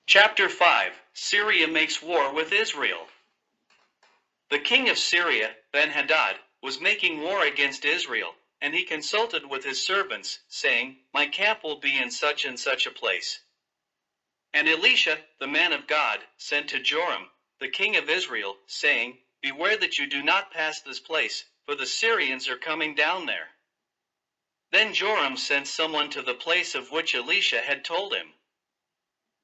Chapter 5. Syria makes war with Israel. The king of Syria, Ben-Hadad, was making war against Israel, and he consulted with his servants, saying, "My camp will be in such and such a place." And Elisha, the man of God, sent to Joram, the king of Israel, saying, "Beware that you do not pass this place, for the Syrians are coming down there." Then Joram sent someone to the place of which Elisha had told him.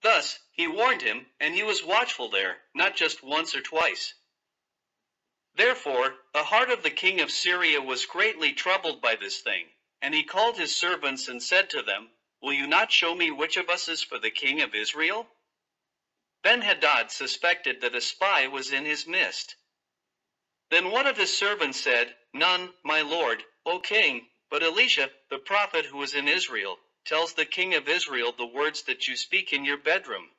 Thus he warned him, and he was watchful there, not just once or twice. Therefore the heart of the king of Syria was greatly troubled by this thing, and he called his servants and said to them, "Will you not show me which of us is for the king of Israel?" Ben-Hadad suspected that a spy was in his midst. Then one of his servants said, "None, my lord, O king, but Elisha, the prophet who is in Israel, tells the king of Israel the words that you speak in your bedroom."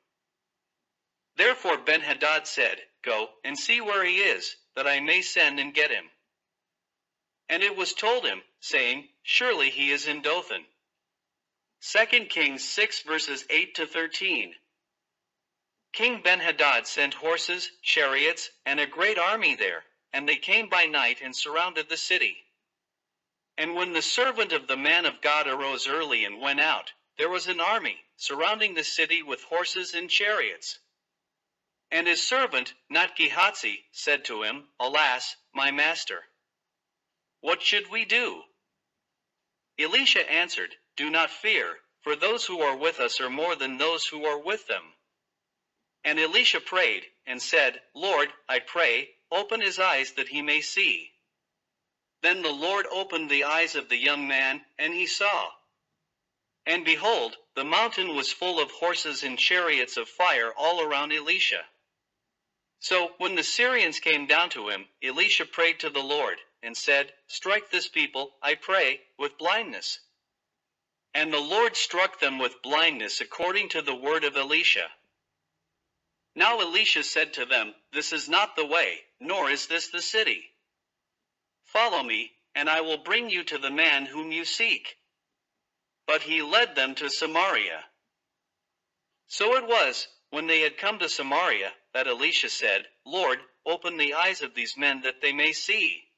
Therefore Ben-Hadad said, "Go and see where he is, that I may send and get him." And it was told him, saying, "Surely he is in Dothan." 2 Kings 6 verses 8 to 13. King Ben-Hadad sent horses, chariots, and a great army there, and they came by night and surrounded the city. And when the servant of the man of God arose early and went out, there was an army surrounding the city with horses and chariots. And his servant, not Gehazi, said to him, "Alas, my master, what should we do?" Elisha answered, "Do not fear, for those who are with us are more than those who are with them." And Elisha prayed, and said, "Lord, I pray, open his eyes that he may see." Then the Lord opened the eyes of the young man, and he saw. And behold, the mountain was full of horses and chariots of fire all around Elisha. So when the Syrians came down to him, Elisha prayed to the Lord, and said, "Strike this people, I pray, with blindness." And the Lord struck them with blindness according to the word of Elisha. Now Elisha said to them, "This is not the way, nor is this the city. Follow me, and I will bring you to the man whom you seek." But he led them to Samaria. So it was, when they had come to Samaria, that Elisha said, "Lord, open the eyes of these men that they may see."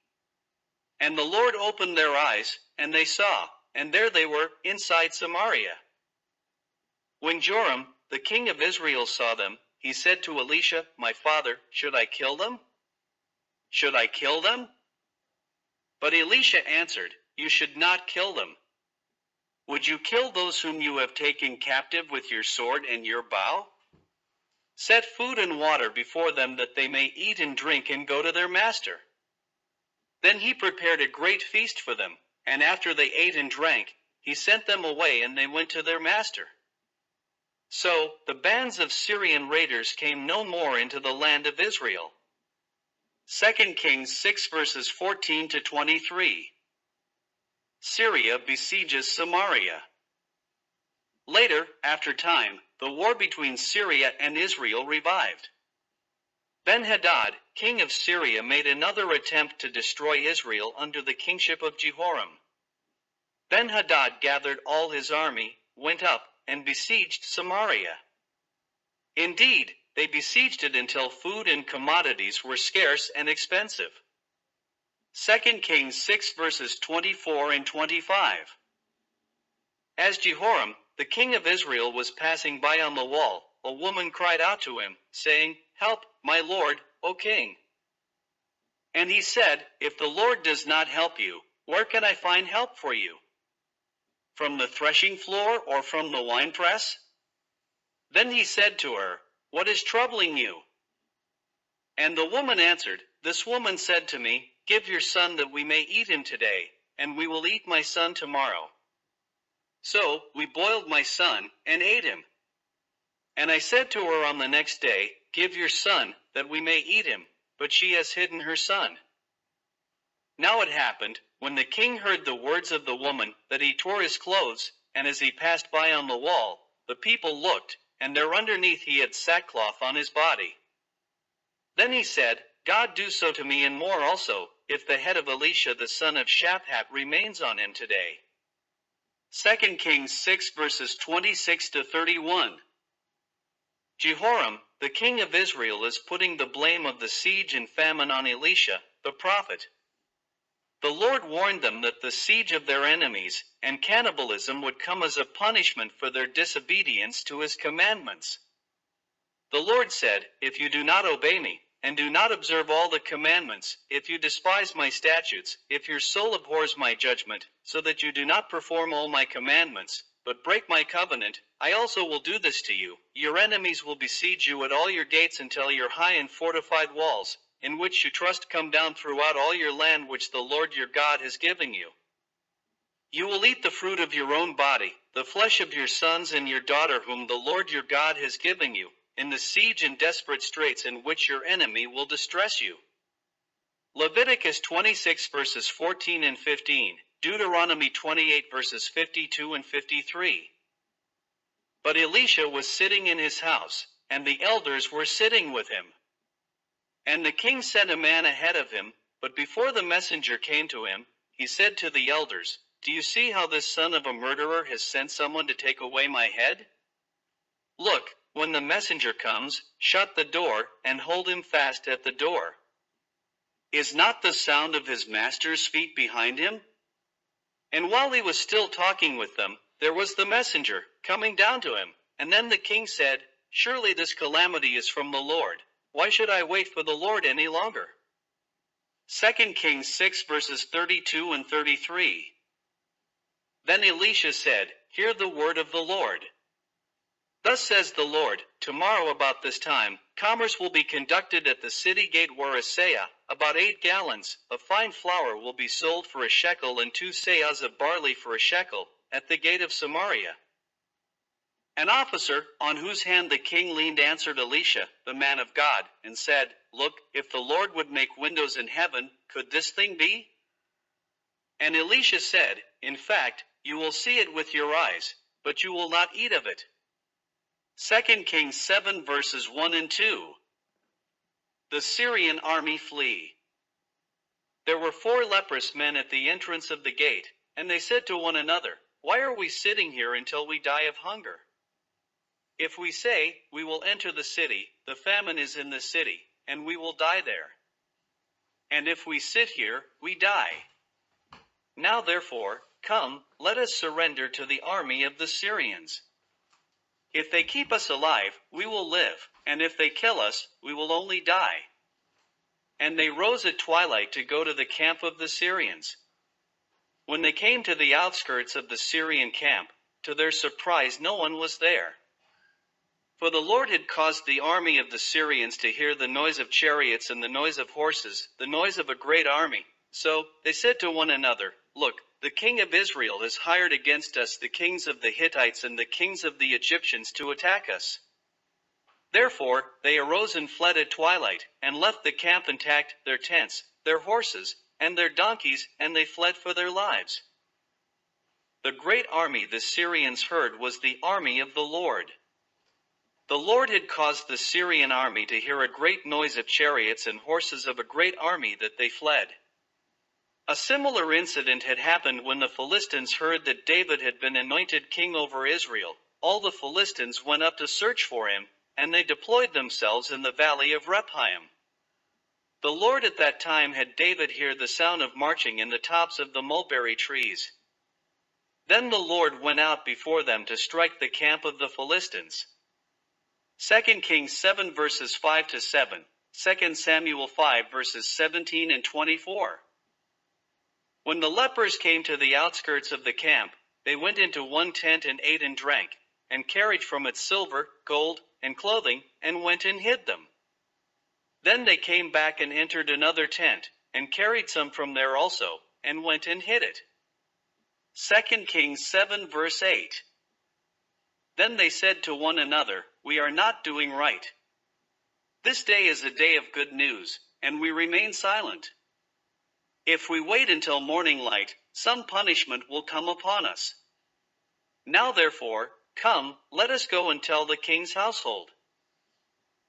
And the Lord opened their eyes, and they saw, and there they were, inside Samaria. When Joram, the king of Israel, saw them, he said to Elisha, "My father, should I kill them? Should I kill them?" But Elisha answered, "You should not kill them. Would you kill those whom you have taken captive with your sword and your bow? Set food and water before them that they may eat and drink and go to their master." Then he prepared a great feast for them, and after they ate and drank, he sent them away and they went to their master. So the bands of Syrian raiders came no more into the land of Israel. 2 Kings 6 verses 14 to 23. Syria besieges Samaria. Later, after time, the war between Syria and Israel revived. Ben-Hadad, king of Syria, made another attempt to destroy Israel under the kingship of Jehoram. Ben-Hadad gathered all his army, went up, and besieged Samaria. Indeed, they besieged it until food and commodities were scarce and expensive. 2 Kings 6 verses 24 and 25. As Jehoram, the king of Israel, was passing by on the wall, a woman cried out to him, saying, "Help, my lord, O king." And he said, "If the Lord does not help you, where can I find help for you? From the threshing floor or from the winepress?" Then he said to her, "What is troubling you?" And the woman answered, "This woman said to me, 'Give your son that we may eat him today, and we will eat my son tomorrow.' So we boiled my son and ate him. And I said to her on the next day, 'Give your son that we may eat him,' but she has hidden her son." Now it happened, when the king heard the words of the woman, that he tore his clothes, and as he passed by on the wall, the people looked, and there underneath he had sackcloth on his body. Then he said, "God do so to me and more also, if the head of Elisha the son of Shaphat remains on him today." 2 Kings 6 verses 26 to 31. Jehoram, the king of Israel, is putting the blame of the siege and famine on Elisha, the prophet. The Lord warned them that the siege of their enemies and cannibalism would come as a punishment for their disobedience to his commandments. The Lord said, "If you do not obey me, and do not observe all the commandments, if you despise my statutes, if your soul abhors my judgment, so that you do not perform all my commandments, but break my covenant, I also will do this to you. Your enemies will besiege you at all your gates until your high and fortified walls, in which you trust, come down throughout all your land which the Lord your God has given you. You will eat the fruit of your own body, the flesh of your sons and your daughter whom the Lord your God has given you, in the siege and desperate straits in which your enemy will distress you." Leviticus 26 verses 14 and 15, Deuteronomy 28 verses 52 and 53. But Elisha was sitting in his house, and the elders were sitting with him. And the king sent a man ahead of him, but before the messenger came to him, he said to the elders, "Do you see how this son of a murderer has sent someone to take away my head? Look, when the messenger comes, shut the door, and hold him fast at the door. Is not the sound of his master's feet behind him?" And while he was still talking with them, there was the messenger coming down to him. And then the king said, "Surely this calamity is from the Lord. Why should I wait for the Lord any longer?" 2 Kings 6 verses 32 and 33. Then Elisha said, "Hear the word of the Lord. Thus says the Lord, tomorrow about this time, commerce will be conducted at the city gate where a seah, about 8 gallons, of fine flour will be sold for a shekel, and 2 seahs of barley for a shekel, at the gate of Samaria." An officer, on whose hand the king leaned, answered Elisha, the man of God, and said, "Look, if the Lord would make windows in heaven, could this thing be?" And Elisha said, "In fact, you will see it with your eyes, but you will not eat of it." 2 Kings 7 verses 1 and 2. The Syrian army flee. There were 4 leprous men at the entrance of the gate, and they said to one another, "Why are we sitting here until we die of hunger? If we say, 'We will enter the city,' the famine is in the city, and we will die there. And if we sit here, we die. Now therefore, come, let us surrender to the army of the Syrians. If they keep us alive, we will live, and if they kill us, we will only die." And they rose at twilight to go to the camp of the Syrians. When they came to the outskirts of the Syrian camp, to their surprise no one was there. For the Lord had caused the army of the Syrians to hear the noise of chariots and the noise of horses, the noise of a great army. So they said to one another, "Look, the king of Israel has hired against us the kings of the Hittites and the kings of the Egyptians to attack us." Therefore they arose and fled at twilight, and left the camp intact, their tents, their horses, and their donkeys, and they fled for their lives. The great army the Syrians heard was the army of the Lord. The Lord had caused the Syrian army to hear a great noise of chariots and horses of a great army, that they fled. A similar incident had happened when the Philistines heard that David had been anointed king over Israel. All the Philistines went up to search for him, and they deployed themselves in the valley of Rephaim. The Lord at that time had David hear the sound of marching in the tops of the mulberry trees. Then the Lord went out before them to strike the camp of the Philistines. 2 Kings 7 verses 5 to 7, 2 Samuel 5 verses 17 and 24. When the lepers came to the outskirts of the camp, they went into one tent and ate and drank, and carried from it silver, gold, and clothing, and went and hid them. Then they came back and entered another tent, and carried some from there also, and went and hid it. 2 Kings 7 verse 8. Then they said to one another, "We are not doing right. This day is a day of good news, and we remain silent. If we wait until morning light, some punishment will come upon us. Now therefore, come, let us go and tell the king's household."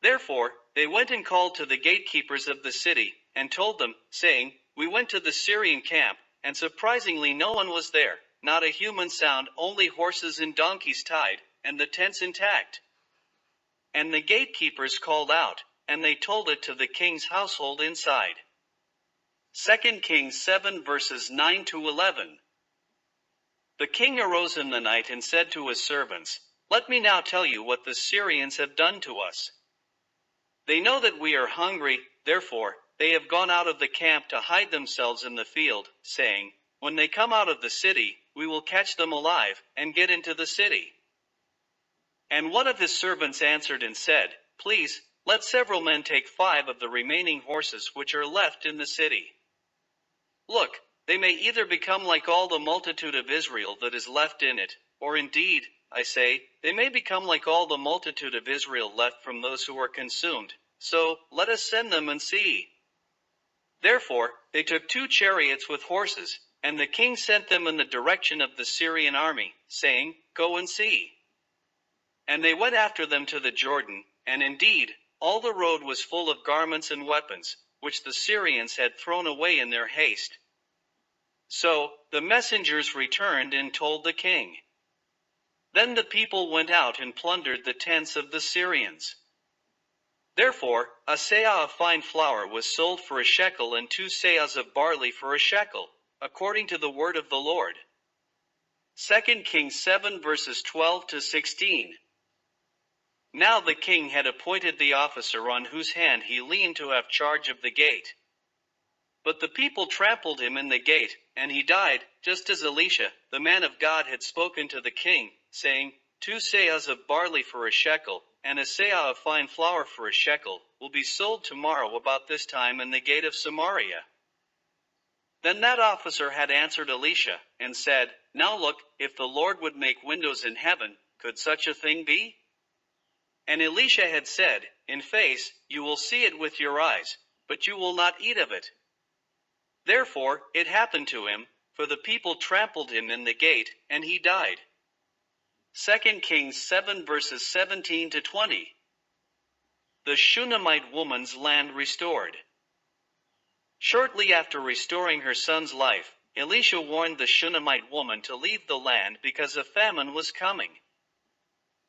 Therefore they went and called to the gatekeepers of the city, and told them, saying, "We went to the Syrian camp, and surprisingly no one was there, not a human sound, only horses and donkeys tied, and the tents intact." And the gatekeepers called out, and they told it to the king's household inside. 2 Kings 7 verses 9 to 11. The king arose in the night and said to his servants, "Let me now tell you what the Syrians have done to us. They know that we are hungry, therefore, they have gone out of the camp to hide themselves in the field, saying, when they come out of the city, we will catch them alive, and get into the city." And one of his servants answered and said, "Please, let several men take 5 of the remaining horses which are left in the city. Look, they may either become like all the multitude of Israel that is left in it, or indeed, I say, they may become like all the multitude of Israel left from those who are consumed. So, let us send them and see." Therefore, they took 2 chariots with horses, and the king sent them in the direction of the Syrian army, saying, "Go and see." And they went after them to the Jordan, and indeed, all the road was full of garments and weapons, which the Syrians had thrown away in their haste. So, the messengers returned and told the king. Then the people went out and plundered the tents of the Syrians. Therefore, a seah of fine flour was sold for a shekel, and 2 seahs of barley for a shekel, according to the word of the Lord. 2 Kings 7 verses 12 to 16. Now the king had appointed the officer on whose hand he leaned to have charge of the gate. But the people trampled him in the gate, and he died, just as Elisha, the man of God, had spoken to the king, saying, 2 seahs of barley for a shekel, and a seah of fine flour for a shekel, will be sold tomorrow about this time in the gate of Samaria. Then that officer had answered Elisha, and said, "Now look, if the Lord would make windows in heaven, could such a thing be?" And Elisha had said, "In face, you will see it with your eyes, but you will not eat of it." Therefore, it happened to him, for the people trampled him in the gate, and he died. 2 Kings 7 verses 17 to 20. The Shunammite woman's land restored. Shortly after restoring her son's life, Elisha warned the Shunammite woman to leave the land because a famine was coming.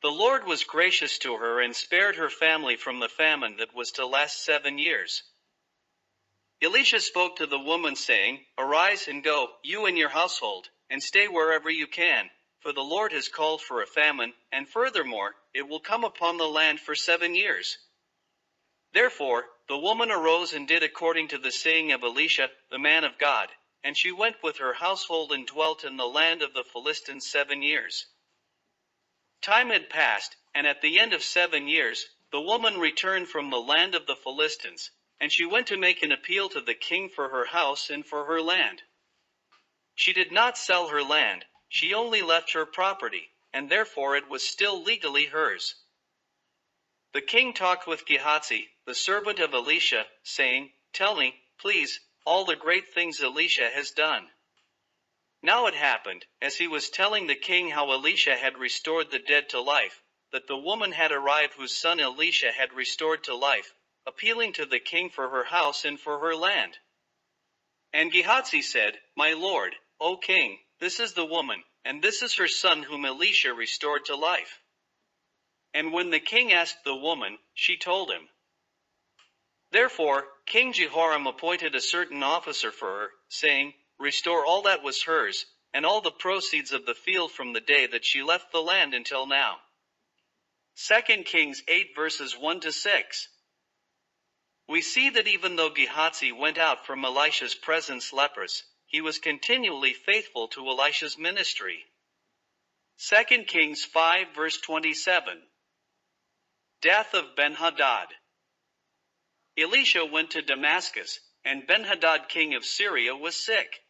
The Lord was gracious to her and spared her family from the famine that was to last 7 years. Elisha spoke to the woman, saying, "Arise and go, you and your household, and stay wherever you can, for the Lord has called for a famine, and furthermore, it will come upon the land for 7 years." Therefore, the woman arose and did according to the saying of Elisha, the man of God, and she went with her household and dwelt in the land of the Philistines 7 years. Time had passed, and at the end of 7 years, the woman returned from the land of the Philistines, and she went to make an appeal to the king for her house and for her land. She did not sell her land, she only left her property, and therefore it was still legally hers. The king talked with Gehazi, the servant of Elisha, saying, "Tell me, please, all the great things Elisha has done." Now it happened, as he was telling the king how Elisha had restored the dead to life, that the woman had arrived whose son Elisha had restored to life, appealing to the king for her house and for her land. And Gehazi said, "My lord, O king, this is the woman, and this is her son whom Elisha restored to life." And when the king asked the woman, she told him. Therefore, King Jehoram appointed a certain officer for her, saying, "Restore all that was hers, and all the proceeds of the field from the day that she left the land until now." 2 Kings 8 verses 1 to 6. We see that even though Gehazi went out from Elisha's presence leprous, he was continually faithful to Elisha's ministry. 2 Kings 5 verse 27. Death of Ben-Hadad. Elisha went to Damascus, and Ben-Hadad king of Syria was sick.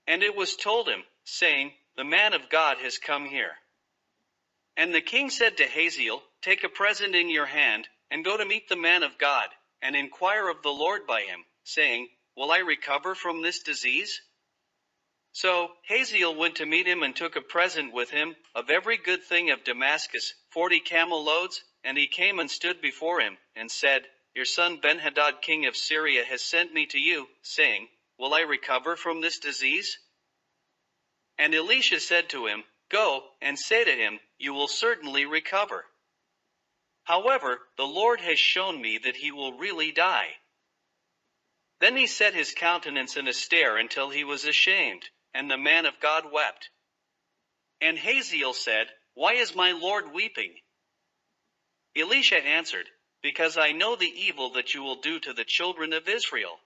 And it was told him, saying, "The man of God has come here." And the king said to Hazael, "Take a present in your hand, and go to meet the man of God, and inquire of the Lord by him, saying, Will I recover from this disease?" So Hazael went to meet him and took a present with him, of every good thing of Damascus, 40 camel loads, and he came and stood before him, and said, "Your son Ben-Hadad king of Syria has sent me to you, saying, Will I recover from this disease?" And Elisha said to him, "Go, and say to him, You will certainly recover." However, the Lord has shown me that he will really die." Then he set his countenance in a stare until he was ashamed, and the man of God wept. And Hazael said, "Why is my Lord weeping?" Elisha answered, "Because I know the evil that you will do to the children of Israel.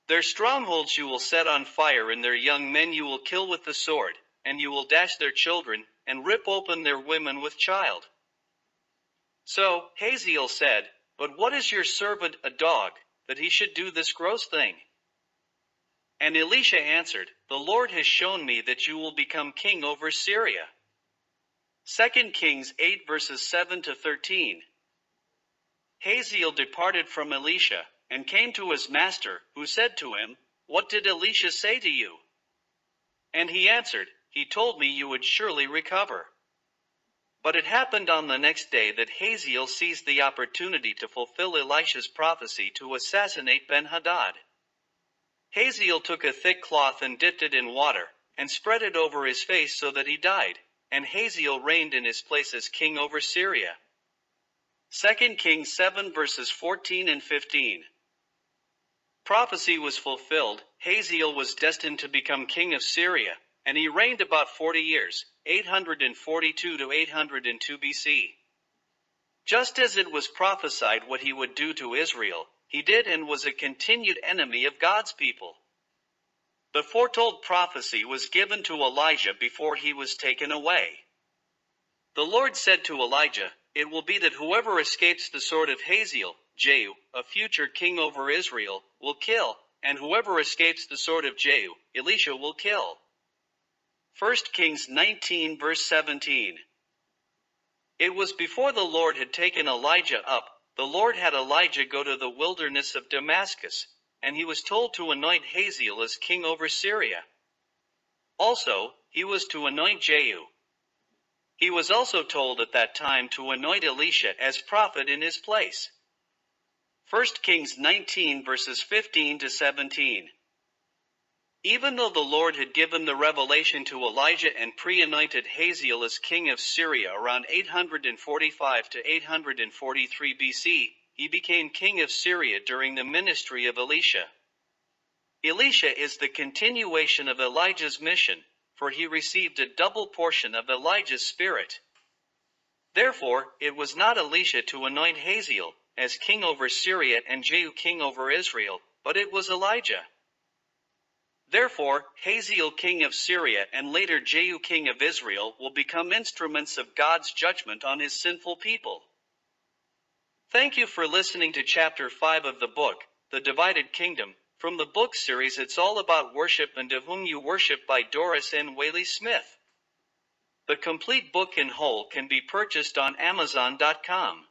Their strongholds you will set on fire, and their young men you will kill with the sword, and you will dash their children, and rip open their women with child." So Hazael said, "But what is your servant, a dog, that he should do this gross thing?" And Elisha answered, "The Lord has shown me that you will become king over Syria." 2 Kings 8 verses 7 to 13. Hazael departed from Elisha, and came to his master, who said to him, "What did Elisha say to you?" And he answered, "He told me you would surely recover." But it happened on the next day that Hazael seized the opportunity to fulfill Elisha's prophecy to assassinate Ben-Hadad. Hazael took a thick cloth and dipped it in water, and spread it over his face so that he died, and Hazael reigned in his place as king over Syria. 2 Kings 7 verses 14 and 15. Prophecy was fulfilled. Hazael was destined to become king of Syria, and he reigned about 40 years, 842 to 802 BC. Just as it was prophesied what he would do to Israel, he did, and was a continued enemy of God's people. The foretold prophecy was given to Elijah before he was taken away. The Lord said to Elijah, "It will be that whoever escapes the sword of Hazael, Jehu, a future king over Israel, will kill, and whoever escapes the sword of Jehu, Elisha will kill." 1 Kings 19 verse 17. It was before the Lord had taken Elijah up. The Lord had Elijah go to the wilderness of Damascus, and he was told to anoint Hazael as king over Syria. Also, he was to anoint Jehu. He was also told at that time to anoint Elisha as prophet in his place. 1 Kings 19 verses 15 to 17. Even though the Lord had given the revelation to Elijah and pre-anointed Hazael as king of Syria around 845 to 843 BC, he became king of Syria during the ministry of Elisha. Elisha is the continuation of Elijah's mission, for he received a double portion of Elijah's spirit. Therefore, it was not Elisha to anoint Hazael as king over Syria and Jehu king over Israel, but it was Elijah. Therefore, Hazael king of Syria and later Jehu king of Israel will become instruments of God's judgment on his sinful people. Thank you for listening to Chapter 5 of the book, The Divided Kingdom, from the book series It's All About Worship and To Whom You Worship by Doris N. Whaley Smith. The complete book in whole can be purchased on Amazon.com.